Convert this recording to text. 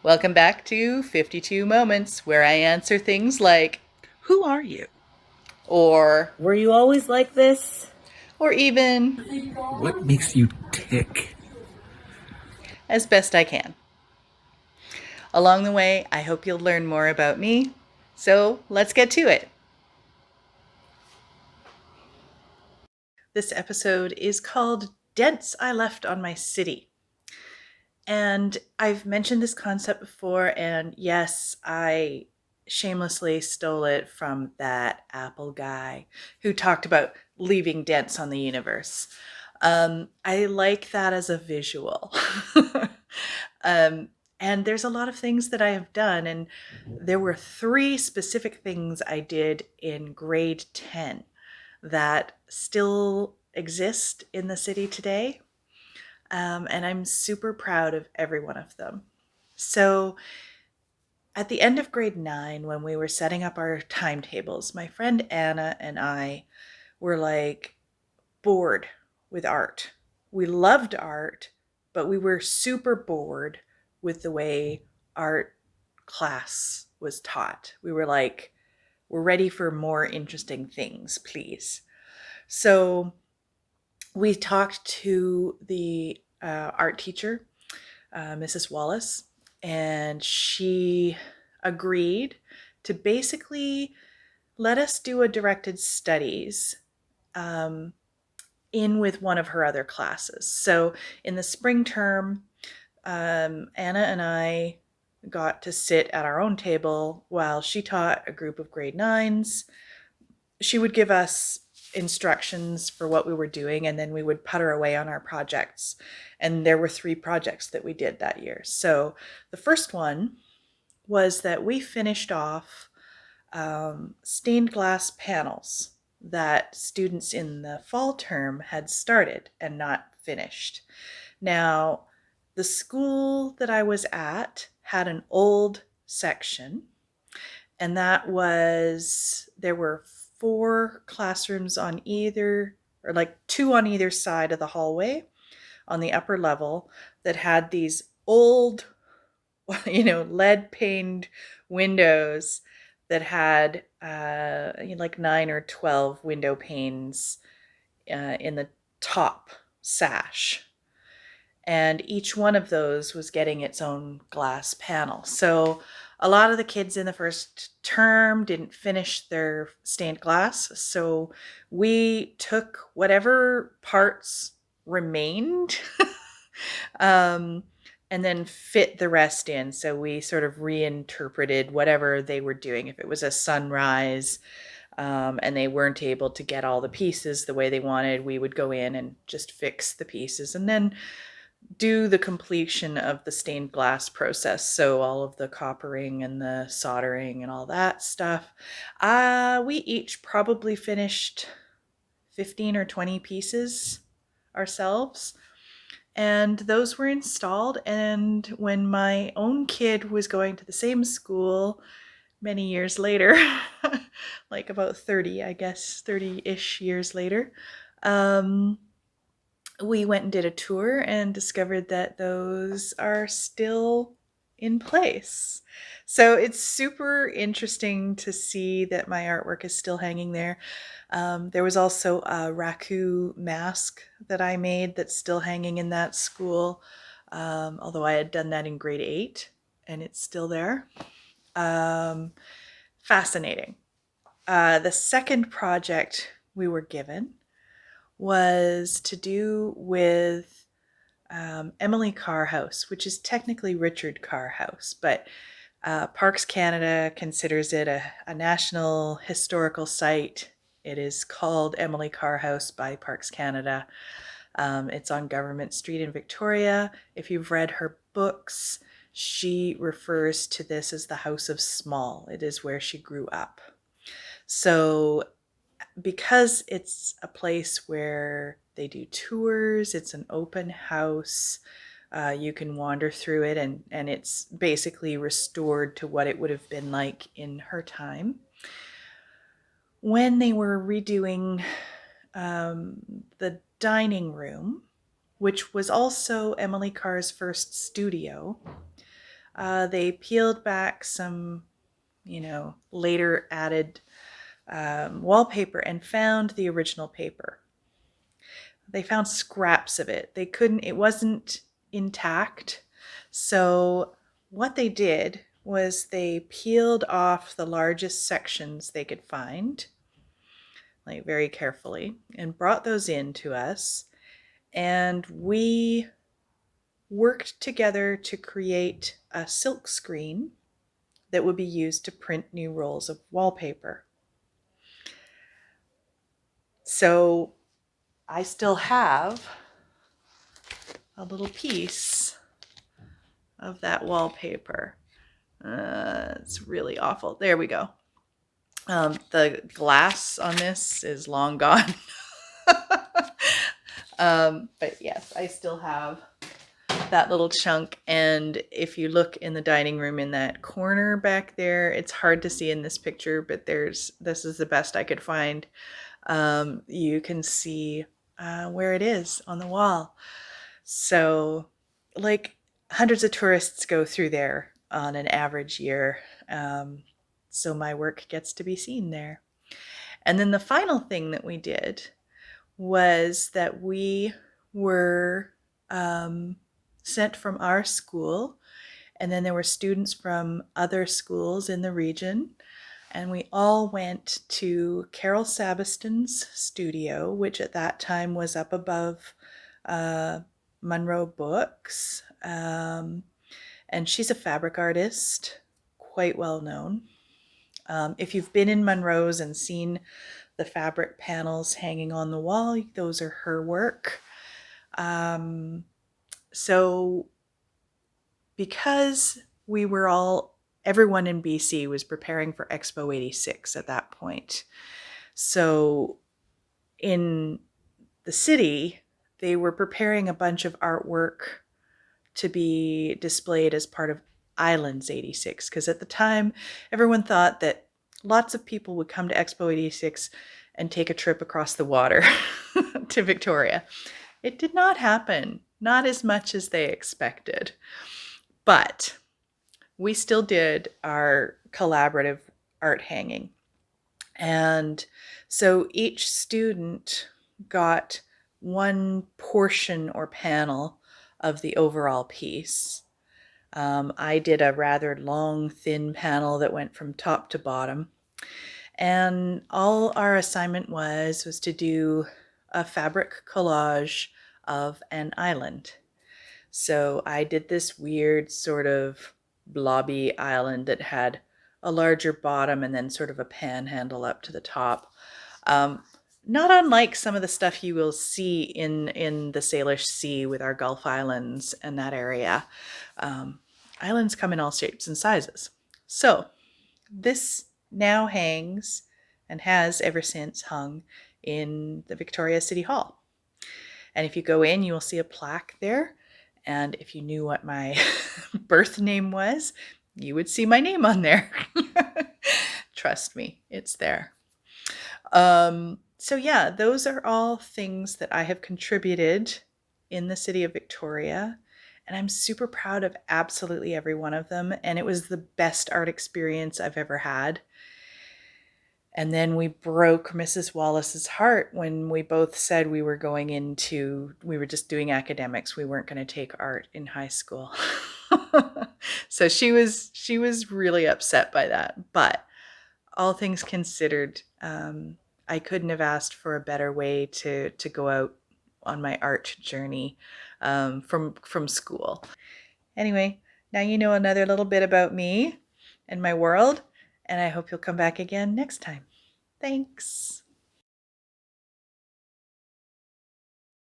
Welcome back to 52 Moments, where I answer things like, Who are you? or, Were you always like this? or even, What makes you tick? as best I can. Along the way, I hope you'll learn more about me. So let's get to it. This episode is called Dents I Left on My City. And I've mentioned this concept before, and yes, I shamelessly stole it from that Apple guy who talked about leaving dents on the universe. I like that as a visual. um, and there's a lot of things that I have done, and there were three specific things I did in grade 10 that still exist in the city today. And I'm super proud of every one of them. So, at the end of grade 9, when we were setting up our timetables, my friend Anna and I were like bored with art. We loved art, but we were super bored with the way art class was taught. We were like, we're ready for more interesting things, please. So, we talked to the art teacher, Mrs. Wallace, and she agreed to basically let us do a directed studies um, in with one of her other classes. So in the spring term, Anna and I got to sit at our own table while she taught a group of grade nines. She would give us instructions for what we were doing, and then we would putter away on our projects. And there were three projects that we did that year. So the first one was that we finished off stained glass panels that students in the fall term had started and not finished. Now, the school that I was at had an old section, and that was, there were four classrooms on either, or like two on either side of the hallway on the upper level, that had these old, lead paned windows that had like 9 or 12 window panes in the top sash, and each one of those was getting its own glass panel. So a lot of the kids in the first term didn't finish their stained glass, so we took whatever parts remained um, and then fit the rest in. So we sort of reinterpreted whatever they were doing. If it was a sunrise, and they weren't able to get all the pieces the way they wanted, we would go in and just fix the pieces and then do the completion of the stained glass process. So all of the coppering and the soldering and all that stuff. We each probably finished 15 or 20 pieces ourselves. And those were installed. And when my own kid was going to the same school many years later, like about 30, I guess, 30-ish years later, um, we went and did a tour and discovered that those are still in place. So it's super interesting to see that my artwork is still hanging there. There was also a raku mask that I made that's still hanging in that school, although I had done that in grade 8 and it's still there. Fascinating. The second project we were given was to do with Emily Carr House, which is technically Richard Carr House, but Parks Canada considers it a national historical site. It is called Emily Carr House by Parks Canada. It's on Government Street in Victoria. If you've read her books, she refers to this as the House of Small. It is where she grew up. So because it's a place where they do tours, it's an open house. You can wander through it, and it's basically restored to what it would have been like in her time. When they were redoing the dining room, which was also Emily Carr's first studio, They peeled back some, later added wallpaper and found the original paper. They found scraps of it. It wasn't intact. So what they did was they peeled off the largest sections they could find, like very carefully, and brought those in to us. And we worked together to create a silk screen that would be used to print new rolls of wallpaper. So I still have a little piece of that wallpaper. It's really awful. There we go. The glass on this is long gone. But yes, I still have that little chunk. And if you look in the dining room in that corner back there, it's hard to see in this picture, but this is the best I could find. You can see where it is on the wall. So, like, hundreds of tourists go through there on an average year. So my work gets to be seen there. And then the final thing that we did was that we were sent from our school, and then there were students from other schools in the region, and we all went to Carol Sabiston's studio, which at that time was up above Munro Books. And she's a fabric artist, quite well known. If you've been in Munro's and seen the fabric panels hanging on the wall, those are her work. So because everyone in BC was preparing for Expo 86 at that point. So in the city, they were preparing a bunch of artwork to be displayed as part of Islands 86, because at the time, everyone thought that lots of people would come to Expo 86 and take a trip across the water to Victoria. It did not happen, not as much as they expected. But we still did our collaborative art hanging. And so each student got one portion or panel of the overall piece. I did a rather long, thin panel that went from top to bottom. And all our assignment was to do a fabric collage of an island. So I did this weird sort of blobby island that had a larger bottom and then sort of a panhandle up to the top. Not unlike some of the stuff you will see in the Salish Sea with our Gulf Islands and that area. Islands come in all shapes and sizes. So this now hangs and has ever since hung in the Victoria City Hall. And if you go in, you will see a plaque there. And if you knew what my birth name was, you would see my name on there. Trust me, it's there. So yeah, those are all things that I have contributed in the city of Victoria. And I'm super proud of absolutely every one of them. And it was the best art experience I've ever had. And then we broke Mrs. Wallace's heart when we both said we were just doing academics. We weren't going to take art in high school. So she was really upset by that. But all things considered, I couldn't have asked for a better way to go out on my art journey from school. Anyway, now you know another little bit about me and my world, and I hope you'll come back again next time. Thanks.